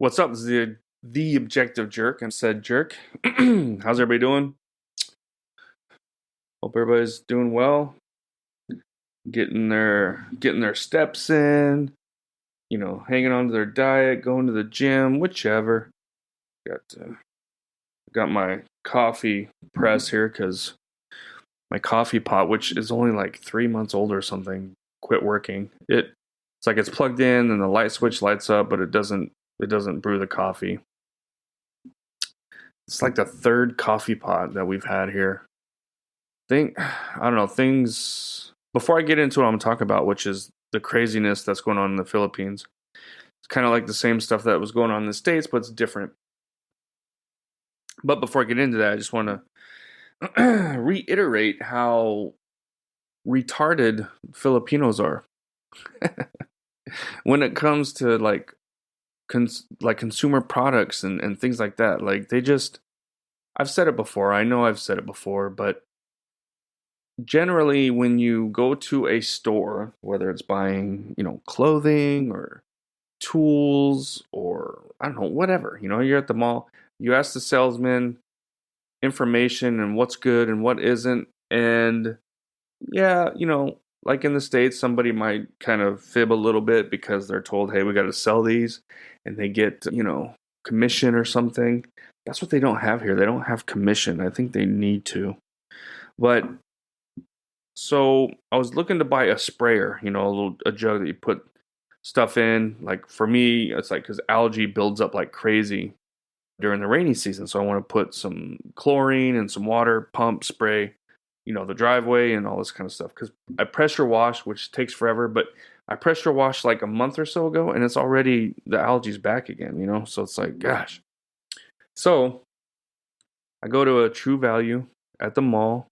What's up? This is the objective jerk. I'm said jerk. How's everybody doing? Hope everybody's doing well. Getting their steps in. Hanging on to their diet, going to the gym, whichever. Got got my coffee press here because my coffee pot, which is only like 3 months old or something, quit working. It's like it's plugged in and the light switch lights up, but it doesn't brew the coffee. It's like the third coffee pot that we've had here. I don't know, things before I get into what I'm talking about, which is the craziness that's going on in the Philippines. It's kind of like the same stuff that was going on in the States, but it's different. But before I get into that, I just want to reiterate how retarded Filipinos are when it comes to like consumer products and things like that. Like I've said it before. I know I've said it before, but generally when you go to a store, whether it's buying, clothing or tools or I don't know, whatever, you're at the mall, you ask the salesman information and what's good and what isn't. And yeah, like in the States, somebody might kind of fib a little bit because they're told, hey, we got to sell these and they get, commission or something. That's what they don't have here. They don't have commission. I think they need to. But so I was looking to buy a sprayer, a jug that you put stuff in. Like for me, it's like because algae builds up like crazy during the rainy season. So I want to put some chlorine and some water, pump, spray, the driveway and all this kind of stuff. Because I pressure wash, which takes forever, but I pressure washed like a month or so ago and it's already, the algae's back again, So it's like, gosh. So I go to a True Value at the mall.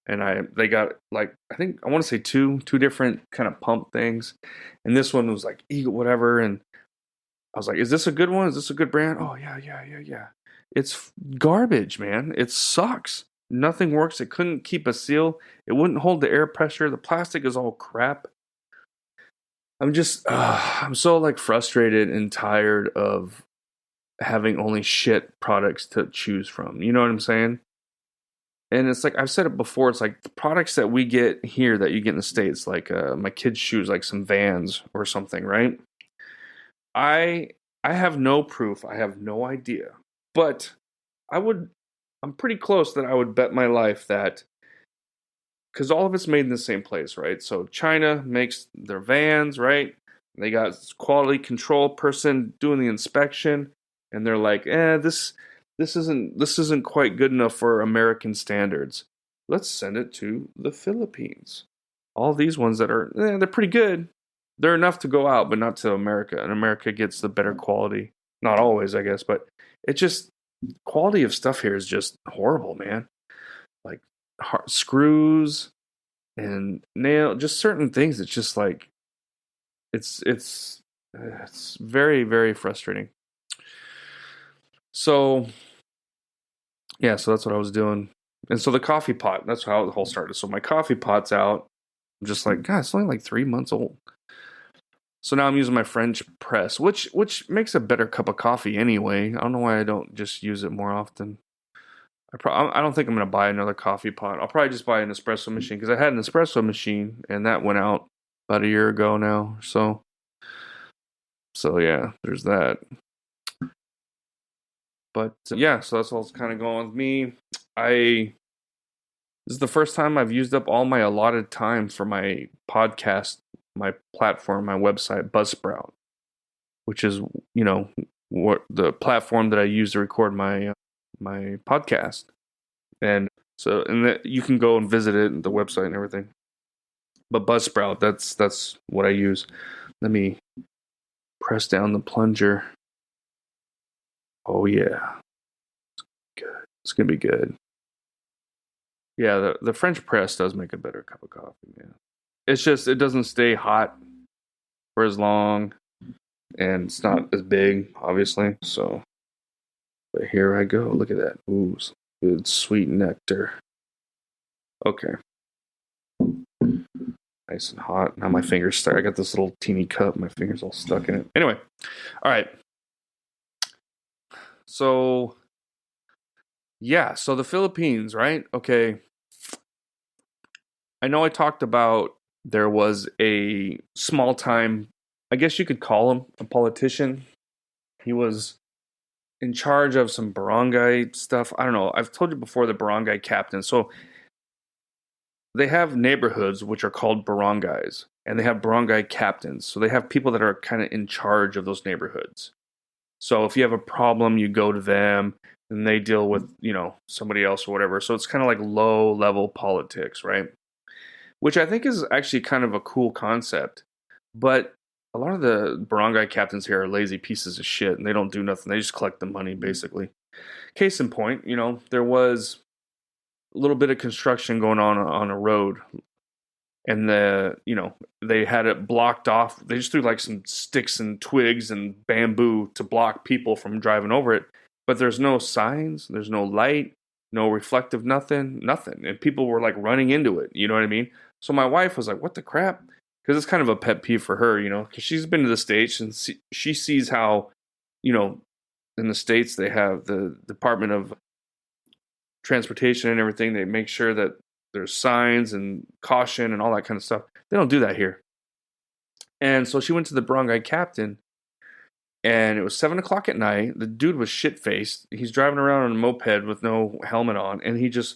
And they got like, I think I want to say two different kind of pump things. And this one was like Eagle, whatever. And I was like, is this a good one? Is this a good brand? Oh, yeah. It's garbage, man. It sucks. Nothing works. It couldn't keep a seal. It wouldn't hold the air pressure. The plastic is all crap. I'm so like frustrated and tired of having only shit products to choose from. You know what I'm saying? And it's like, I've said it before, it's like the products that we get here that you get in the States, like my kids' shoes, like some Vans or something, right? I have no proof. I have no idea. But I'm pretty close that I would bet my life that, because all of it's made in the same place, right? So China makes their Vans, right? They got quality control person doing the inspection, and they're like, this isn't quite good enough for American standards. Let's send it to the Philippines. All these ones that are, they're pretty good. They're enough to go out, but not to America. And America gets the better quality. Not always, I guess, but quality of stuff here is just horrible, man. Like screws and just certain things. It's just like, it's very, very frustrating. So yeah, so that's what I was doing. And so the coffee pot, that's how the whole started. So my coffee pot's out. I'm just like, God, it's only like 3 months old. So now I'm using my French press, which makes a better cup of coffee anyway. I don't know why I don't just use it more often. I don't think I'm going to buy another coffee pot. I'll probably just buy an espresso machine because I had an espresso machine and that went out about a year ago now. So yeah, there's that. But yeah, so that's what's kind of going on with me. This is the first time I've used up all my allotted time for my podcast, my platform, my website, Buzzsprout, which is, what the platform that I use to record my podcast. And so, you can go and visit it, the website and everything. But Buzzsprout, that's what I use. Let me press down the plunger. Oh yeah, good. It's gonna be good. Yeah, the French press does make a better cup of coffee, man. It's just, it doesn't stay hot for as long, and it's not as big, obviously. So, but here I go. Look at that. Ooh, good sweet nectar. Okay. Nice and hot. Now my fingers start. I got this little teeny cup. My fingers all stuck in it. Anyway, all right. So yeah, so the Philippines, right? Okay, I know I talked about there was a small time, I guess you could call him a politician. He was in charge of some barangay stuff. I don't know. I've told you before the barangay captain. So they have neighborhoods which are called barangays, and they have barangay captains. So they have people that are kind of in charge of those neighborhoods. So if you have a problem, you go to them and they deal with, somebody else or whatever. So it's kind of like low level politics, right? Which I think is actually kind of a cool concept. But a lot of the barangay captains here are lazy pieces of shit and they don't do nothing. They just collect the money, basically. Case in point, there was a little bit of construction going on a road, and they had it blocked off. They just threw like some sticks and twigs and bamboo to block people from driving over it. But there's no signs, there's no light, no reflective nothing, and people were like running into it. You know what I mean? So my wife was like, "What the crap?" Because it's kind of a pet peeve for her, because she's been to the States and she sees how, in the States they have the Department of Transportation and everything. They make sure that there's signs and caution and all that kind of stuff. They don't do that here. And so she went to the barangay captain, and it was 7 o'clock at night. The dude was shit faced. He's driving around on a moped with no helmet on, and he just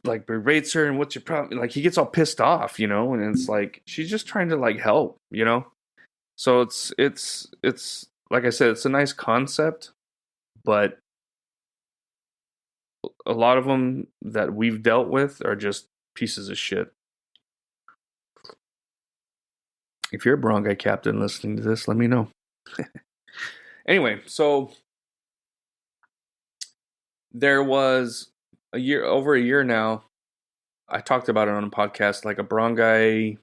like berates her and what's your problem? Like he gets all pissed off, and it's like she's just trying to like help. So it's like I said, it's a nice concept, but a lot of them that we've dealt with are just pieces of shit. If you're a barangay captain listening to this, let me know. Anyway, so there was over a year now. I talked about it on a podcast, like a barangay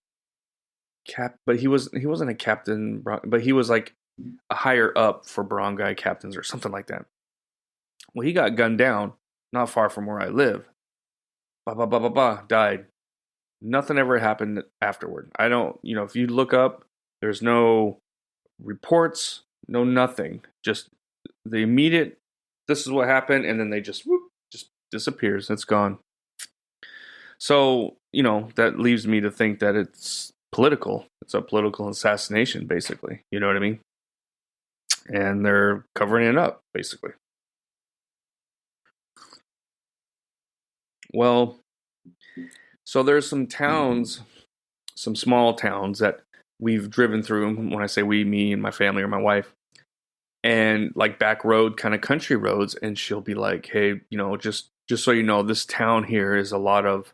but he wasn't a captain, but he was like a higher up for barangay captains or something like that. Well, he got gunned down not far from where I live. Died. Nothing ever happened afterward. I don't, if you look up, there's no reports, no nothing. Just the immediate, this is what happened, and then they just disappears. It's gone. So, that leaves me to think that it's political. It's a political assassination, basically. You know what I mean? And they're covering it up, basically. Well, so there's some towns, some small towns that we've driven through. When I say we, me and my family or my wife, and like back road kind of country roads, and she'll be like, "Hey, just so you know, this town here is a lot of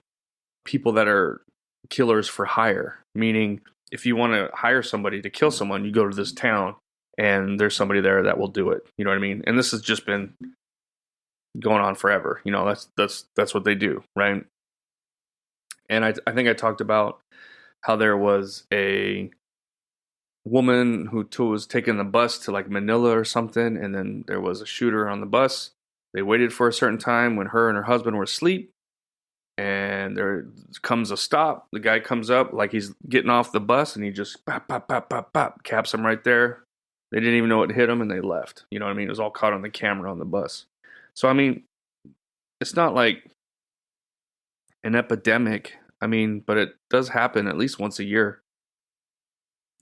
people that are killers for hire. Meaning, if you want to hire somebody to kill someone, you go to this town, and there's somebody there that will do it. You know what I mean? And this has just been going on forever. That's what they do, right? And I think I talked about how there was a woman who was taking the bus to like Manila or something, and then there was a shooter on the bus. They waited for a certain time when her and her husband were asleep, and there comes a stop. The guy comes up like he's getting off the bus, and he just pop, pop, pop, pop, pop, caps him right there. They didn't even know it hit him, and they left. You know what I mean? It was all caught on the camera on the bus. So, I mean, it's not like an epidemic. I mean, but it does happen at least once a year.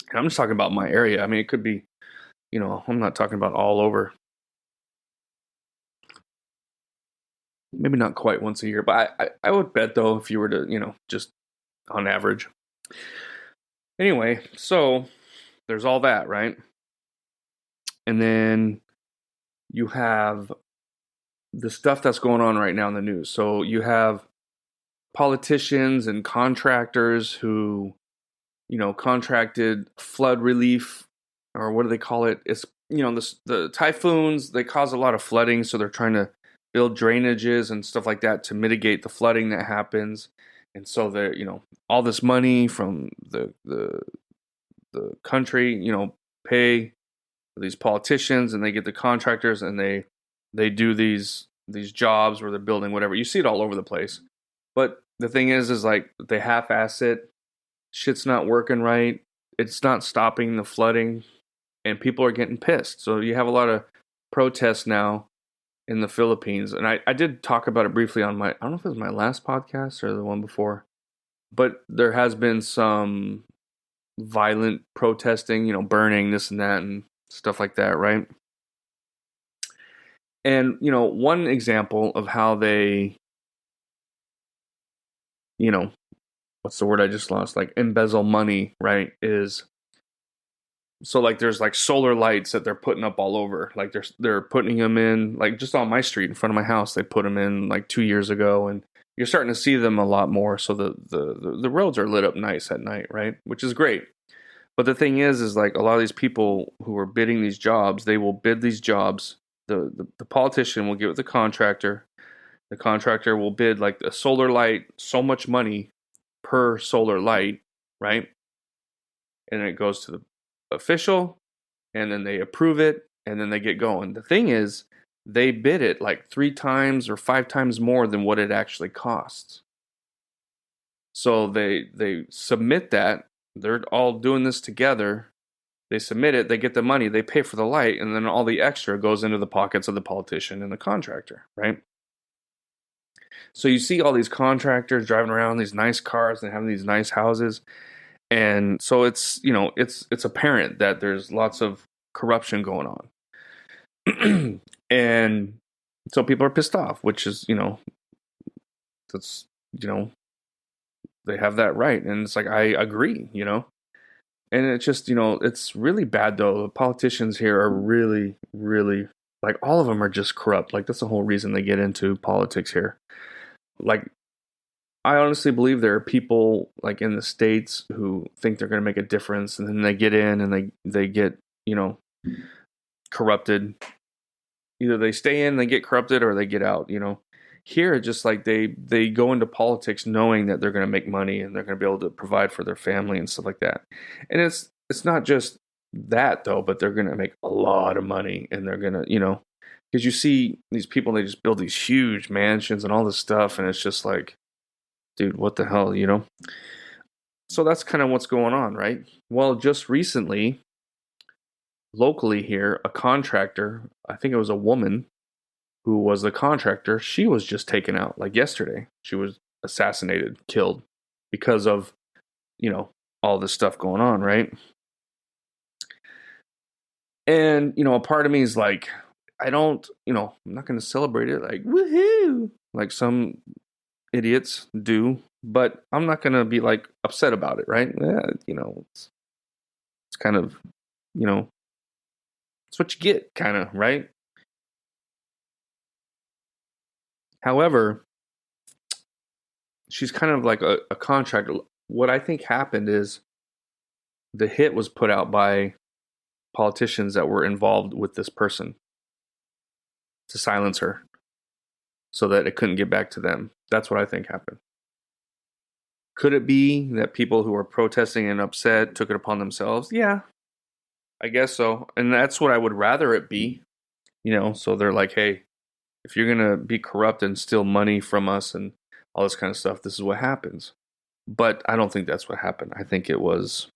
And I'm just talking about my area. I mean, it could be, I'm not talking about all over. Maybe not quite once a year, but I would bet, though, if you were to, just on average. Anyway, so there's all that, right? And then you have the stuff that's going on right now in the news. So you have politicians and contractors who, contracted flood relief, or what do they call it? It's, the typhoons, they cause a lot of flooding. So they're trying to build drainages and stuff like that to mitigate the flooding that happens. And so they're, all this money from the country, pay these politicians, and they get the contractors, and they do these jobs where they're building whatever. You see it all over the place. But the thing is like they half-ass it. Shit's not working right. It's not stopping the flooding, and people are getting pissed. So you have a lot of protests now in the Philippines, and I did talk about it briefly on I don't know if it was my last podcast or the one before, but there has been some violent protesting, burning this and that and stuff like that, right? And, one example of how they, what's the word I just lost? Like embezzle money, right? Is so like there's like solar lights that they're putting up all over. Like they're putting them in like just on my street in front of my house. They put them in like 2 years ago, and you're starting to see them a lot more. So the roads are lit up nice at night, right? Which is great. But the thing is like a lot of these people who are bidding these jobs, they will bid these jobs. The politician will give it the contractor. The contractor will bid like a solar light, so much money per solar light, right? And it goes to the official, and then they approve it, and then they get going. The thing is, they bid it like 3 times or 5 times more than what it actually costs. So they submit that. They're all doing this together. They submit it, they get the money, they pay for the light, and then all the extra goes into the pockets of the politician and the contractor, right? So you see all these contractors driving around these nice cars and having these nice houses. And so it's, it's apparent that there's lots of corruption going on. And so people are pissed off, which is, that's, they have that right. And it's like, I agree, And it's just, it's really bad though. The politicians here are really, really, like all of them are just corrupt. Like that's the whole reason they get into politics here. Like, I honestly believe there are people like in the States who think they're going to make a difference, and then they get in and they get, corrupted. Either they stay in, they get corrupted, or they get out, Here, just like they go into politics knowing that they're going to make money and they're going to be able to provide for their family and stuff like that. And it's not just that though, but they're going to make a lot of money, and they're going to, because you see these people, they just build these huge mansions and all this stuff, and it's just like, dude, what the hell, So that's kind of what's going on, right? Well, just recently, locally here, a contractor, I think it was a woman who was the contractor, she was just taken out like yesterday. She was assassinated, killed because of, all this stuff going on, right? And, a part of me is like, I'm not going to celebrate it like, woohoo, like some idiots do, but I'm not going to be like upset about it, right? Yeah, it's kind of, it's what you get, kind of, right? However, she's kind of like a contractor. What I think happened is the hit was put out by politicians that were involved with this person to silence her so that it couldn't get back to them. That's what I think happened. Could it be that people who were protesting and upset took it upon themselves? Yeah, I guess so. And that's what I would rather it be, so they're like, hey, if you're going to be corrupt and steal money from us and all this kind of stuff, this is what happens. But I don't think that's what happened. I think it was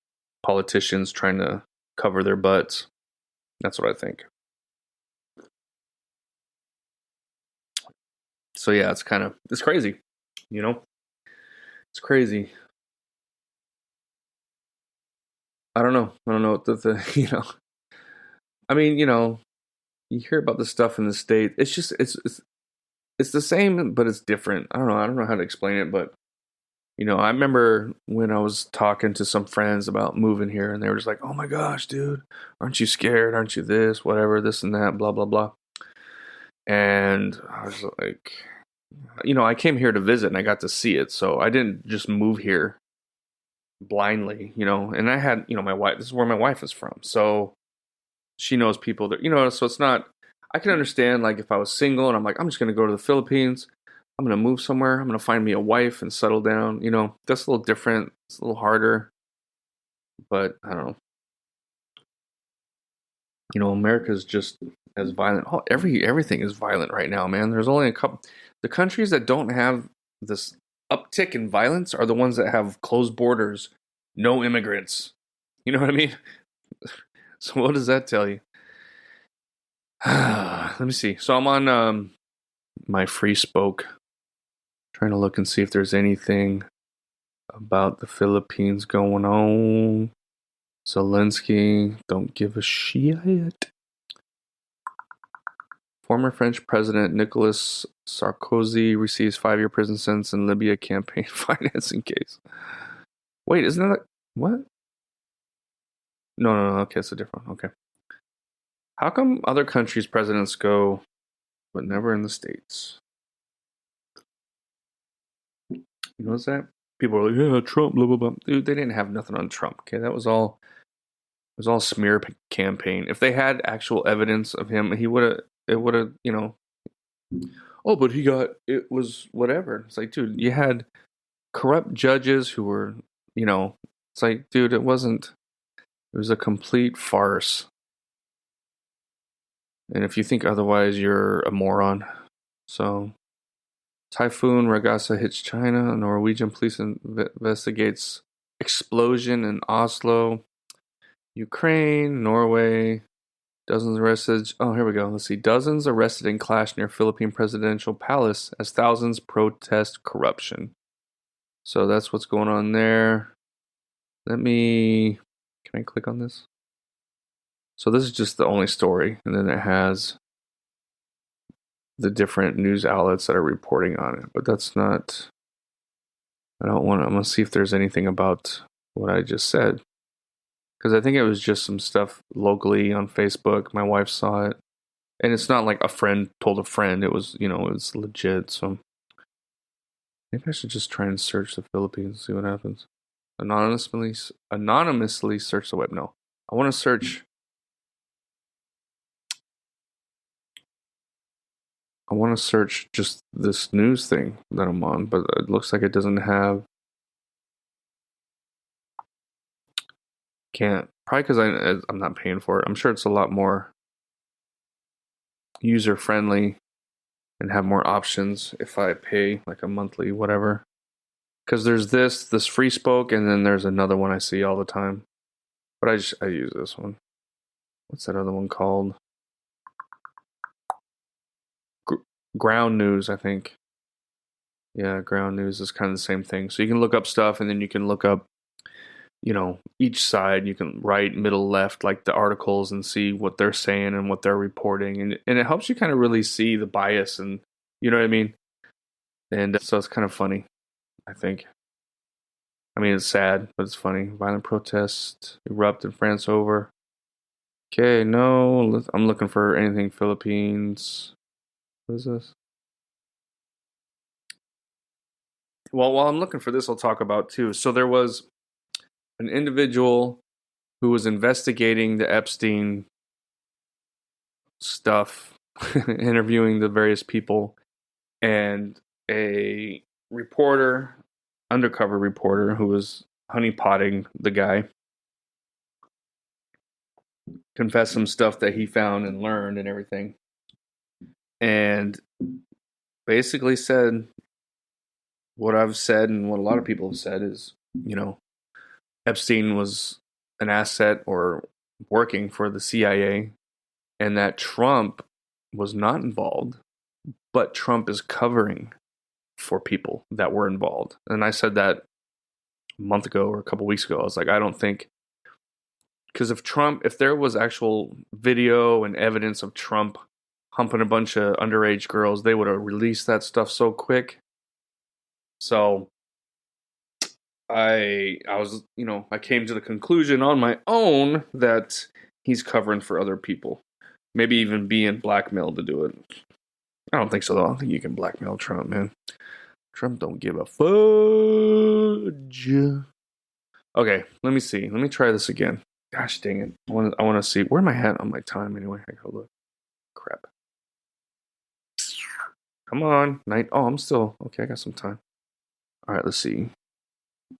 politicians trying to cover their butts. That's what I think. So yeah, it's crazy, It's crazy. I don't know what the I mean, you hear about the stuff in the state. It's just it's the same, but it's different. I don't know how to explain it, but I remember when I was talking to some friends about moving here, and they were just like, "Oh my gosh, dude, aren't you scared? Aren't you this, whatever, this and that, blah blah blah." And I was like, I came here to visit, and I got to see it, so I didn't just move here blindly, And I had, my wife. This is where my wife is from, so she knows people that, So it's not. I can understand like if I was single and I'm like, I'm just gonna go to the Philippines. I'm going to move somewhere. I'm going to find me a wife and settle down. That's a little different. It's a little harder. But I don't know. America's just as violent. Oh, everything is violent right now, man. There's only a couple. The countries that don't have this uptick in violence are the ones that have closed borders, no immigrants. You know what I mean? So what does that tell you? let me see. So I'm on my free spoke, trying to look and see if there's anything about the Philippines going on. Zelensky, don't give a shit. Former French President Nicolas Sarkozy receives 5-year prison sentence in Libya campaign financing case. Wait, isn't that what? No. Okay, it's a different one. Okay. How come other countries' presidents go, but never in the States? You notice that? People are like, yeah, Trump, blah blah blah. Dude, they didn't have nothing on Trump. Okay, that was all. It was all smear campaign. If they had actual evidence of him, he would have. It would have, oh, but it was whatever. It's like, dude, you had corrupt judges who were, it's like, dude, it wasn't, it was a complete farce. And if you think otherwise, you're a moron. So, typhoon Ragasa hits China. Norwegian police investigates explosion in Oslo. Ukraine, Norway. Dozens arrested. Oh, here we go. Let's see. Dozens arrested in clash near Philippine presidential palace as thousands protest corruption. So that's what's going on there. Can I click on this? So this is just the only story. And then it has the different news outlets that are reporting on it. But that's not, I'm going to see if there's anything about what I just said. Because I think it was just some stuff locally on Facebook. My wife saw it. And it's not like a friend told a friend. It was, it was legit. So maybe I should just try and search the Philippines, see what happens. Anonymously search the web. No. I want to search. I want to search just this news thing that I'm on. But it looks like it doesn't have. Can't. Probably because I'm not paying for it. I'm sure it's a lot more user friendly and have more options if I pay like a monthly whatever. Because there's this free spoke, and then there's another one I see all the time. But I use this one. What's that other one called? Ground News, I think. Yeah, Ground News is kind of the same thing. So you can look up stuff, and then you can look up each side. You can right, middle, left, like the articles, and see what they're saying and what they're reporting, and it helps you kind of really see the bias, and you know what I mean. And so it's kind of funny, I think. I mean, it's sad, but it's funny. Violent protests erupt in France over. Okay, no, I'm looking for anything Philippines. What is this? Well, while I'm looking for this, I'll talk about too. So there was an individual who was investigating the Epstein stuff, interviewing the various people, and a reporter, undercover reporter, who was honeypotting the guy, confessed some stuff that he found and learned and everything, and basically said what I've said and what a lot of people have said is, Epstein was an asset or working for the CIA, and that Trump was not involved, but Trump is covering for people that were involved. And I said that a month ago or a couple weeks ago. I was like, I don't think, because if there was actual video and evidence of Trump humping a bunch of underage girls, they would have released that stuff so quick. So I was, I came to the conclusion on my own that he's covering for other people. Maybe even being blackmailed to do it. I don't think so, though. I don't think you can blackmail Trump, man. Trump don't give a fudge. Okay, let me see. Let me try this again. Gosh dang it. I want to see. Where am I at on my time anyway? I gotta look. Crap. Come on. Oh, I'm still. Okay, I got some time. All right, let's see.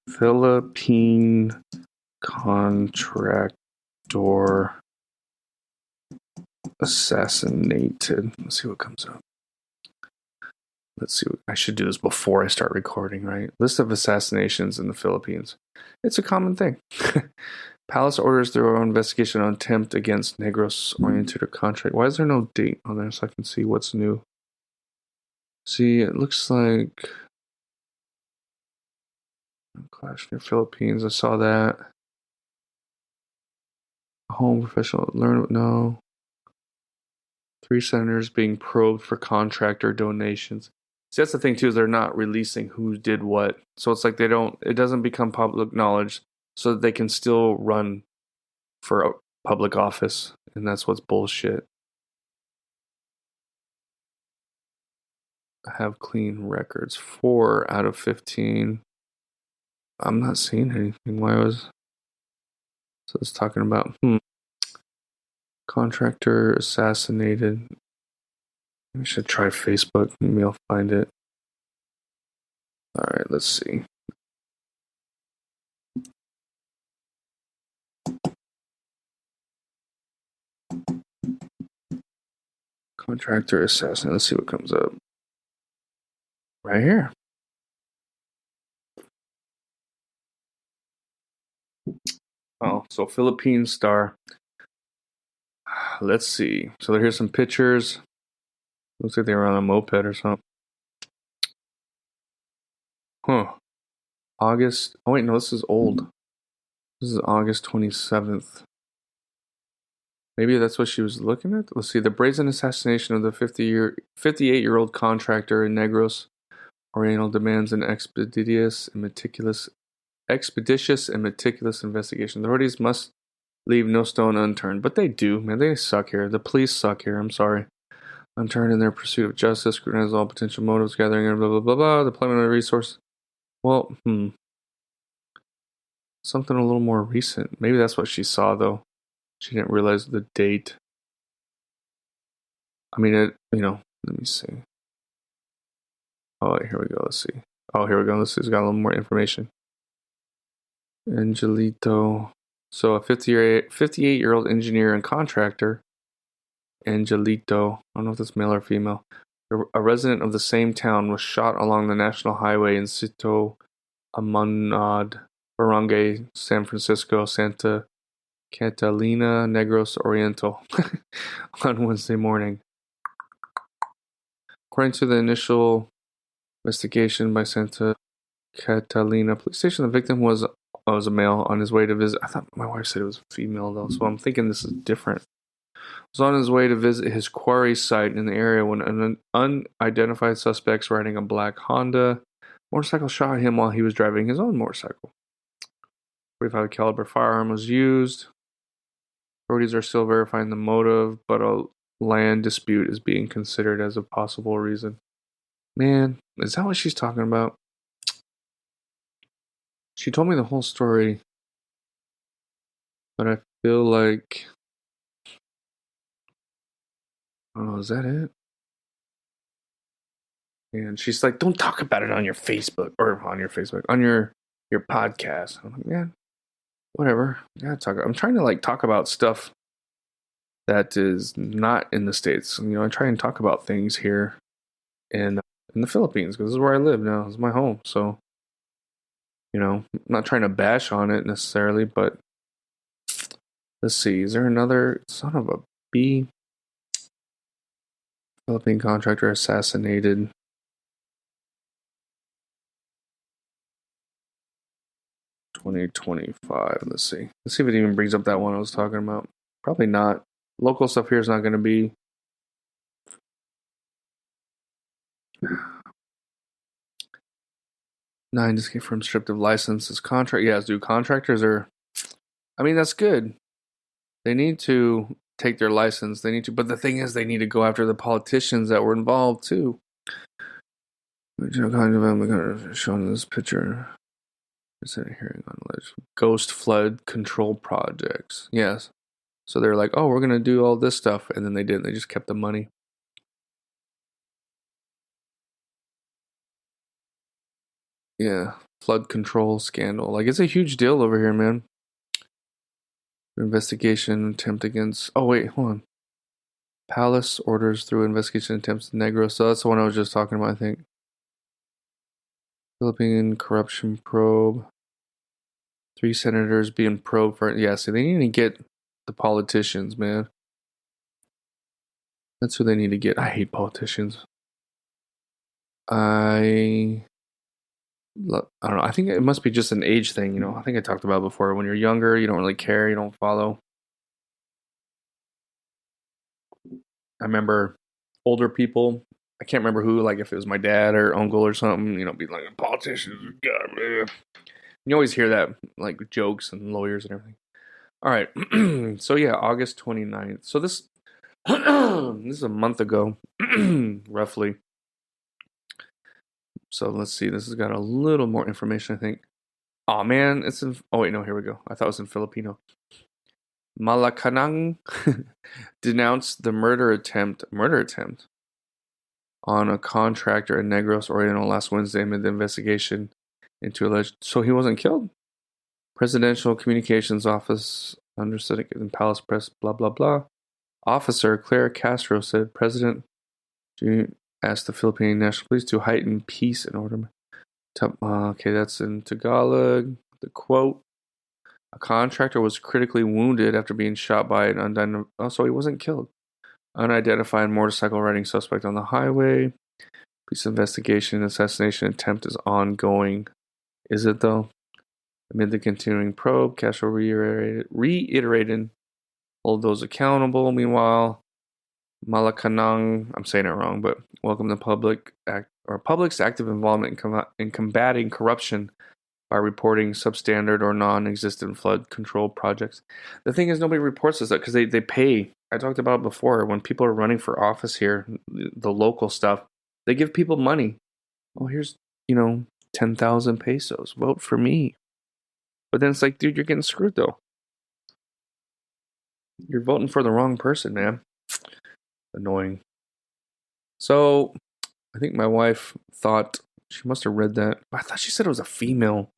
Philippine contractor assassinated. Let's see what comes up. Let's see. I should do this before I start recording, right? List of assassinations in the Philippines. It's a common thing. Palace orders through investigation on attempt against Negros-oriented contract. Why is there no date on there so I can see what's new? See, it looks like clash near Philippines. I saw that. Home professional learn no. 3 senators being probed for contractor donations. See, that's the thing too, is they're not releasing who did what. So it's like it doesn't become public knowledge so that they can still run for a public office. And that's what's bullshit. Have clean records. 4 out of 15. I'm not seeing anything. So it's talking about contractor assassinated. I should try Facebook. Maybe I'll find it. Alright, let's see. Contractor assassin. Let's see what comes up. Right here. Oh, so Philippine star. Let's see. So here's some pictures. Looks like they were on a moped or something. Huh. August. Oh, wait, no, this is old. This is August 27th. Maybe that's what she was looking at. Let's see. The brazen assassination of the 58-year-old contractor in Negros Oriental demands an expeditious and meticulous investigation. The authorities must leave no stone unturned. But they do, man. They suck here. The police suck here. I'm sorry. Unturned in their pursuit of justice, scrutinize all potential motives, gathering and blah, blah, blah, blah, deployment of resources. Well, something a little more recent. Maybe that's what she saw, though. She didn't realize the date. I mean, let me see. Oh, here we go. Let's see. Oh, here we go. This has got a little more information. Angelito. So a 58-year-old engineer and contractor, Angelito, I don't know if that's male or female, a resident of the same town, was shot along the national highway in Sito Amonad, Barangay, San Francisco, Santa Catalina, Negros Oriental on Wednesday morning. According to the initial investigation by Santa Catalina Police Station, the victim was a male on his way to visit. I thought my wife said it was female, though, so I'm thinking this is different. Was on his way to visit his quarry site in the area when an unidentified suspects riding a black Honda motorcycle shot him while he was driving his own motorcycle. 45 caliber firearm was used. Authorities are still verifying the motive, but a land dispute is being considered as a possible reason. Man, is that what she's talking about? She told me the whole story, but I feel like, oh, is that it? And she's like, don't talk about it on your Facebook, on your podcast. I'm like, man, whatever. Yeah, I'm trying to talk about stuff that is not in the States. I try and talk about things here in the Philippines because this is where I live now. It's my home. So, I'm not trying to bash on it necessarily, but let's see. Is there another son of a bee? Philippine contractor assassinated. $2025. Let's see if it even brings up that one I was talking about. Probably not. Local stuff here is not going to be. Nine escape from stripped of licenses. Contractors are. I mean, that's good. They need to take their license. But the thing is, they need to go after the politicians that were involved too. Shown in this picture. Is that a hearing on alleged ghost flood control projects? Yes. So they're like, oh, we're going to do all this stuff. And then they didn't. They just kept the money. Yeah. Flood control scandal. It's a huge deal over here, man. Investigation attempt against. Oh, wait. Hold on. Palace orders through investigation attempts Negros. So that's the one I was just talking about, I think. Philippine corruption probe. 3 senators being probed for... Yeah, see, they need to get the politicians, man. That's who they need to get. I hate politicians. I don't know. I think it must be just an age thing, you know. I think I talked about it before. When you're younger, you don't really care. You don't follow. I remember older people. I can't remember who, like if it was my dad or uncle or something, you know, be like, politicians, God, man. You always hear that, like jokes and lawyers and everything. All right. So yeah, August 29th. So this this is a month ago, roughly. So let's see. This has got a little more information, I think. Oh man, it's in... Oh wait, no, here we go. I thought it was in Filipino. Malacanang denounced the murder attempt on a contractor in Negros Oriental last Wednesday amid the investigation into alleged... So he wasn't killed? Presidential Communications Office understood it in Palace Press, blah, blah, blah. Officer Clara Castro said President asked the Philippine National Police to heighten peace in order to... okay, that's in Tagalog. The quote: a contractor was critically wounded after being shot by an unidentified... Oh, so he wasn't killed. Unidentified motorcycle riding suspect on the highway. Police investigation assassination attempt is ongoing. Is it though? Amid the continuing probe, Castro reiterated hold those accountable. Meanwhile, Malacanang, I'm saying it wrong, but welcome the public's active involvement in combating corruption by reporting substandard or non-existent flood control projects. The thing is, nobody reports this because they pay. I talked about it before. When people are running for office here, the local stuff, they give people money. Oh, here's 10,000 pesos. Vote for me. But then it's like, dude, you're getting screwed though. You're voting for the wrong person, man. Annoying. So, I think my wife thought, she must have read that. I thought she said it was a female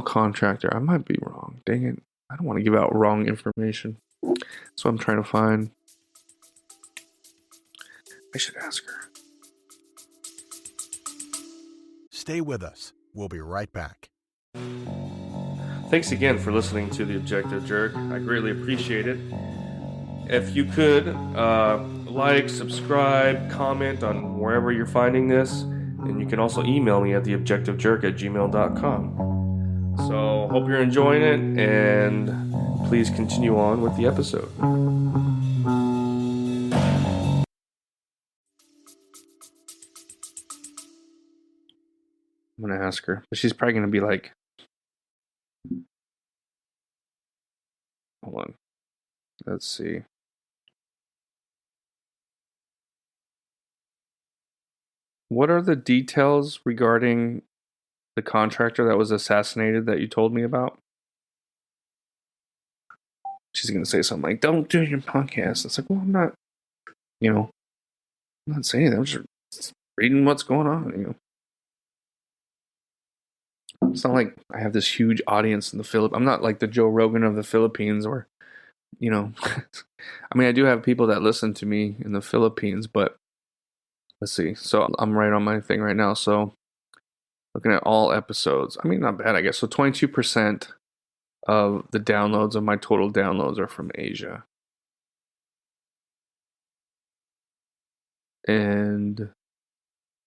contractor. I might be wrong. Dang it. I don't want to give out wrong information. That's what I'm trying to find. I should ask her. Stay with us. We'll be right back. Thanks again for listening to The Objective Jerk. I greatly appreciate it. If you could, like, subscribe, comment on wherever you're finding this. And you can also email me at theobjectivejerk@gmail.com. So, hope you're enjoying it, and please continue on with the episode. I'm going to ask her, but she's probably going to be like... Hold on. Let's see. What are the details regarding the contractor that was assassinated that you told me about? She's going to say something like, don't do your podcast. It's like, well, I'm not, I'm not saying that. I'm just reading what's going on, It's not like I have this huge audience in the Philippines. I'm not like the Joe Rogan of the Philippines or, I mean, I do have people that listen to me in the Philippines, but let's see. So I'm right on my thing right now. So looking at all episodes, I mean, not bad, I guess. So 22% of the downloads of my total downloads are from Asia. And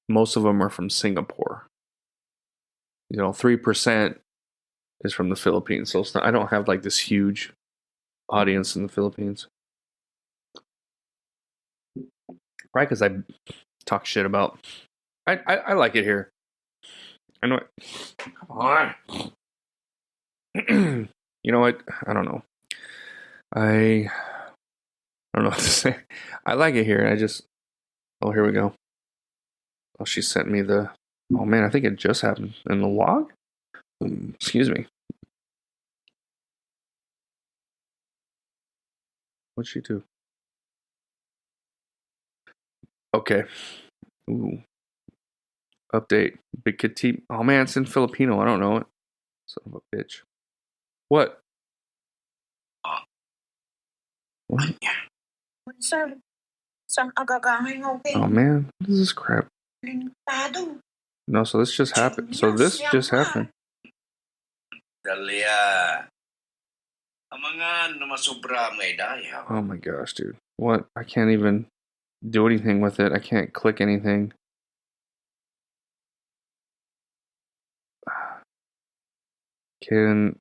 most of them are from Singapore. 3% is from the Philippines. So I don't have like this huge audience in the Philippines. Probably because I talk shit about... I like it here. I know it. Come on. You know what? I don't know. I don't know what to say. I like it here. Oh, here we go. Oh, she sent me the... Oh, man, I think it just happened. In the log? Excuse me. What'd she do? Okay. Ooh. Update. Big Kid T. Oh, man, it's in Filipino. I don't know it. Son of a bitch. What? What? Oh, man. What is this crap? No, so this just happened. So this just happened. Dalia. Ang mga namasubra may daya. Oh my gosh, dude. What? I can't even do anything with it. I can't click anything. Can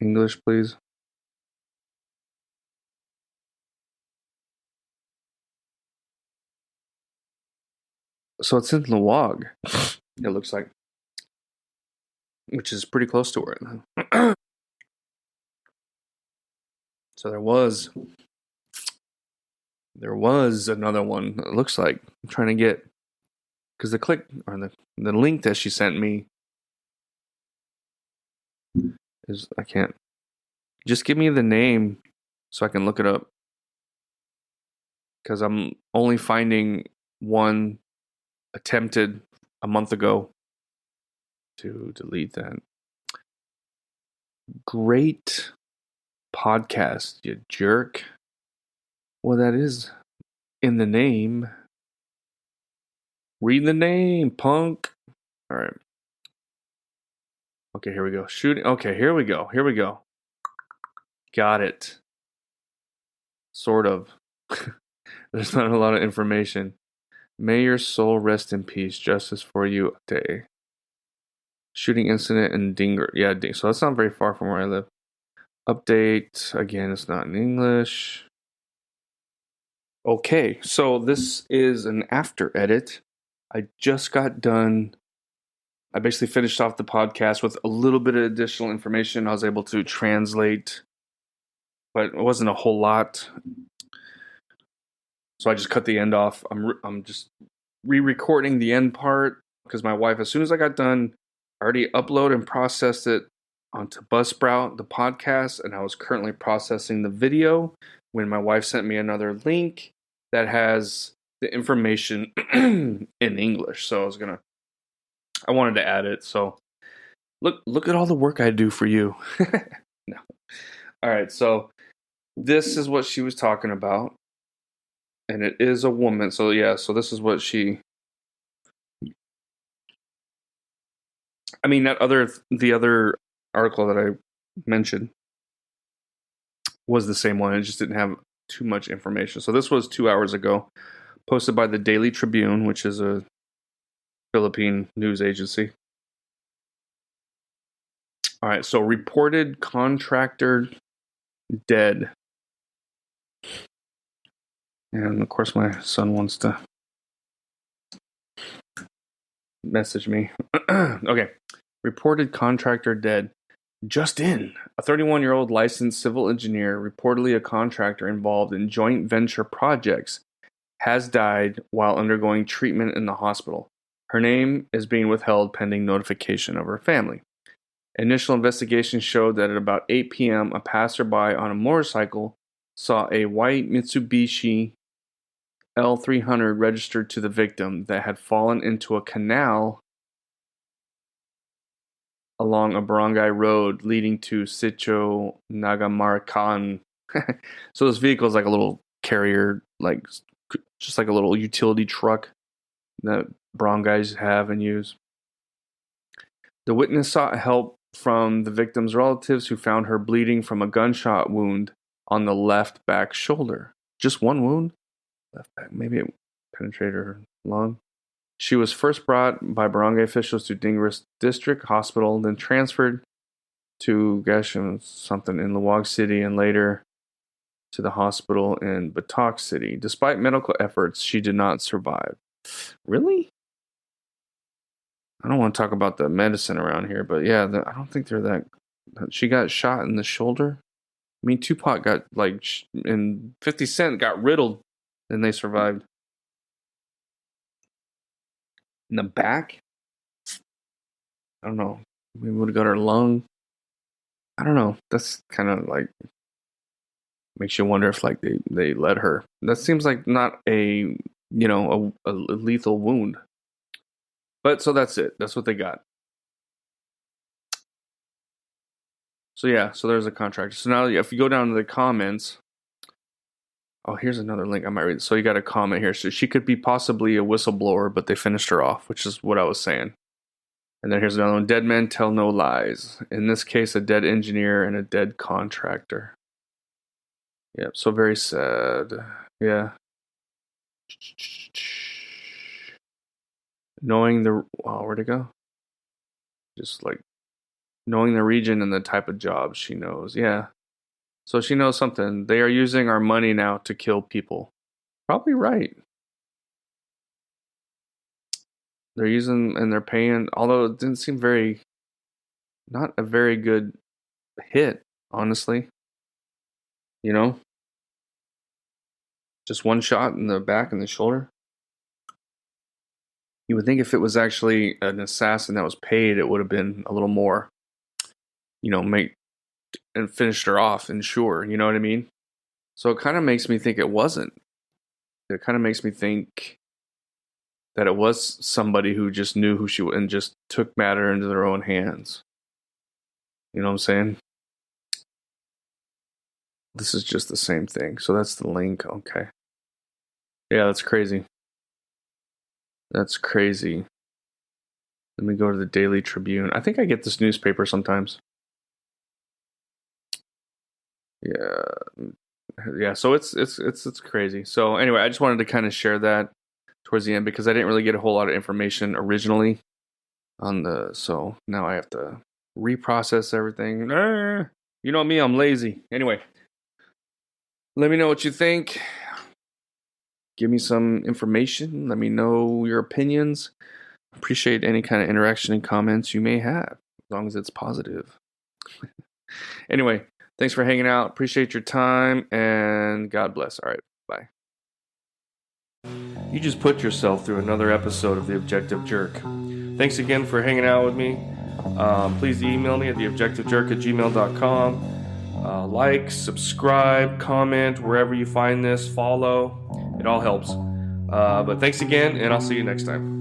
English, please? So it's in Lawag, it looks like, which is pretty close to where I live. So there was another one. It looks like I'm trying to get, because the link that she sent me is, I can't. Just give me the name so I can look it up, because I'm only finding one attempted a month ago. To delete that. Great podcast, you jerk. Well, that is in the name. Read the name, punk. All right. Okay, here we go. Shooting. Okay, here we go. Got it. Sort of. There's not a lot of information. May your soul rest in peace. Justice for you day. Shooting incident in Dinger. Yeah, so that's not very far from where I live. Update. Again, it's not in English. Okay, so this is an after edit. I just got done. I basically finished off the podcast with a little bit of additional information. I was able to translate, but it wasn't a whole lot. So I just cut the end off. I'm just re-recording the end part because my wife, as soon as I got done, already uploaded and processed it onto Buzzsprout, the podcast, and I was currently processing the video when my wife sent me another link that has the information in English. So I wanted to add it. So look at all the work I do for you. No. All right. So this is what she was talking about. And it is a woman. So yeah, so this is what the other article that I mentioned was the same one. It just didn't have too much information. So this was 2 hours ago, posted by the Daily Tribune, which is a Philippine news agency. All right, so reported contractor dead. And of course my son wants to message me. Okay. Reported contractor dead. Just in. A 31-year-old licensed civil engineer, reportedly a contractor involved in joint venture projects, has died while undergoing treatment in the hospital. Her name is being withheld pending notification of her family. Initial investigation showed that at about 8 p.m., a passerby on a motorcycle saw a white Mitsubishi L300 registered to the victim that had fallen into a canal along a barangay road leading to Sitio Nagamarcan. So this vehicle is like a little carrier, like just like a little utility truck that barangays have and use. The witness sought help from the victim's relatives, who found her bleeding from a gunshot wound on the left back shoulder. Just one wound? Left back. Maybe it penetrated her lung. She was first brought by barangay officials to Dingaras District Hospital, then transferred to something in Lawag City, and later to the hospital in Batak City. Despite medical efforts, she did not survive. Really? I don't want to talk about the medicine around here, but yeah, I don't think they're that. She got shot in the shoulder. I mean, Tupac got and 50 Cent got riddled, and they survived. In the back? I don't know. Maybe would have got her lung. I don't know. That's kind of like makes you wonder if like they let her. That seems like not a a lethal wound. But so that's it. That's what they got. So yeah, so there's a contractor. So now if you go down to the comments, oh, here's another link I might read. So you got a comment here. So she could be possibly a whistleblower, but they finished her off, which is what I was saying. And then here's another one. Dead men tell no lies. In this case, a dead engineer and a dead contractor. Yep, so very sad. Yeah. Knowing the... Oh, where'd it go? Just like knowing the region and the type of job she knows. Yeah. So she knows something. They are using our money now to kill people. Probably right. They're using and they're paying, although it didn't seem not a very good hit, honestly. You know? Just one shot in the back and the shoulder. You would think if it was actually an assassin that was paid, it would have been a little more, and finished her off and sure, you know what I mean? So it kind of makes me think it wasn't. It kind of makes me think that it was somebody who just knew who she was and just took matter into their own hands. You know what I'm saying? This is just the same thing. So that's the link. Okay. Yeah, that's crazy. That's crazy. Let me go to the Daily Tribune. I think I get this newspaper sometimes. Yeah. So it's crazy. So anyway, I just wanted to kind of share that towards the end because I didn't really get a whole lot of information originally so now I have to reprocess everything. You know me, I'm lazy. Anyway, let me know what you think. Give me some information. Let me know your opinions. Appreciate any kind of interaction and comments you may have, as long as it's positive. Anyway, thanks for hanging out. Appreciate your time, and God bless. All right, bye. You just put yourself through another episode of The Objective Jerk. Thanks again for hanging out with me. Please email me at theobjectivejerk@gmail.com. Like, subscribe, comment, wherever you find this, follow. It all helps. But thanks again, and I'll see you next time.